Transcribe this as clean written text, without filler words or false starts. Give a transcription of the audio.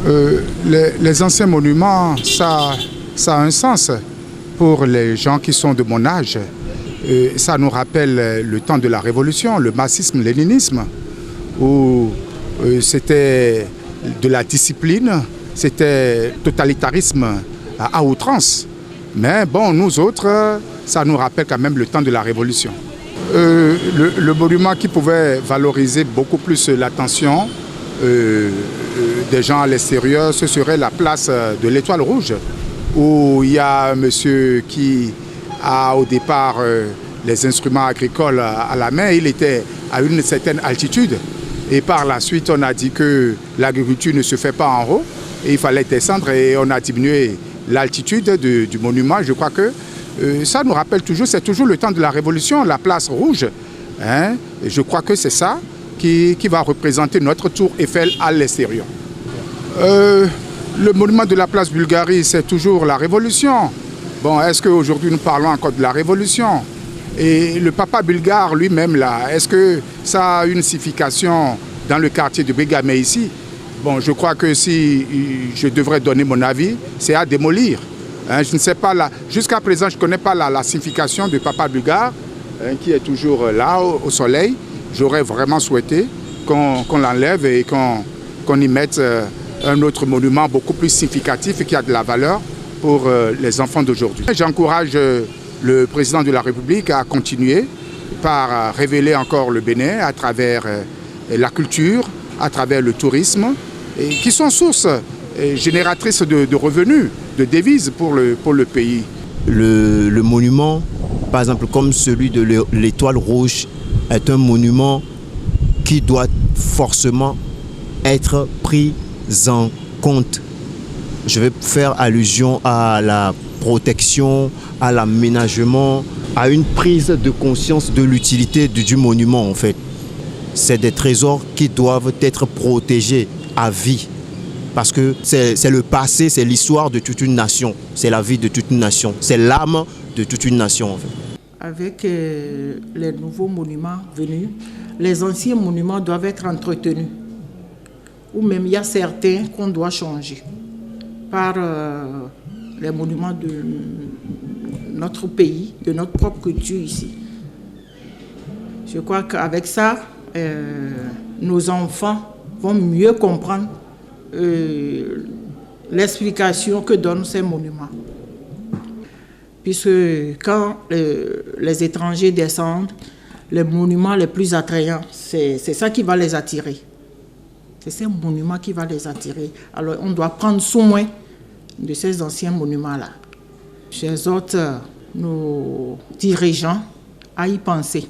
Les anciens monuments, ça a un sens pour les gens qui sont de mon âge. Ça nous rappelle le temps de la Révolution, le marxisme, léninisme, où c'était de la discipline, c'était totalitarisme à outrance. Mais bon, nous autres, ça nous rappelle quand même le temps de la Révolution. Le monument qui pouvait valoriser beaucoup plus l'attention des gens à l'extérieur, ce serait la place de l'Étoile Rouge, où il y a un monsieur qui a au départ les instruments agricoles à la main. Il était à une certaine altitude et par la suite on a dit que l'agriculture ne se fait pas en haut et il fallait descendre et on a diminué l'altitude du monument. Je crois que ça nous rappelle toujours, c'est toujours le temps de la Révolution, la place rouge. Hein? Et je crois que c'est ça qui va représenter notre tour Eiffel à l'extérieur. Le monument de la place Bulgarie, c'est toujours la Révolution. Bon, est-ce qu'aujourd'hui nous parlons encore de la Révolution? Et le papa bulgare lui-même, là, est-ce que ça a une signification dans le quartier de Brigamais ici? Bon, je crois que si je devrais donner mon avis, c'est à démolir. Hein, je ne sais pas, jusqu'à présent, je ne connais pas la signification du papa bulgare, hein, qui est toujours là, au soleil. J'aurais vraiment souhaité qu'on l'enlève et qu'on y mette un autre monument beaucoup plus significatif et qui a de la valeur pour les enfants d'aujourd'hui. J'encourage le président de la République à continuer par révéler encore le Bénin à travers la culture, à travers le tourisme, et qui sont sources génératrices de revenus, de devises pour le pays. Le monument, par exemple comme celui de l'Étoile Rouge, est un monument qui doit forcément être pris en compte. Je vais faire allusion à la protection, à l'aménagement, à une prise de conscience de l'utilité du monument en fait. C'est des trésors qui doivent être protégés à vie. Parce que c'est le passé, c'est l'histoire de toute une nation. C'est la vie de toute une nation. C'est l'âme de toute une nation en fait. Avec les nouveaux monuments venus, les anciens monuments doivent être entretenus. Ou même il y a certains qu'on doit changer par les monuments de notre pays, de notre propre culture ici. Je crois qu'avec ça, nos enfants vont mieux comprendre l'explication que donnent ces monuments. Puisque quand les étrangers descendent, les monuments les plus attrayants, c'est ça qui va les attirer. C'est ces monuments qui vont les attirer. Alors on doit prendre soin de ces anciens monuments-là. J'exhorte nos dirigeants à y penser.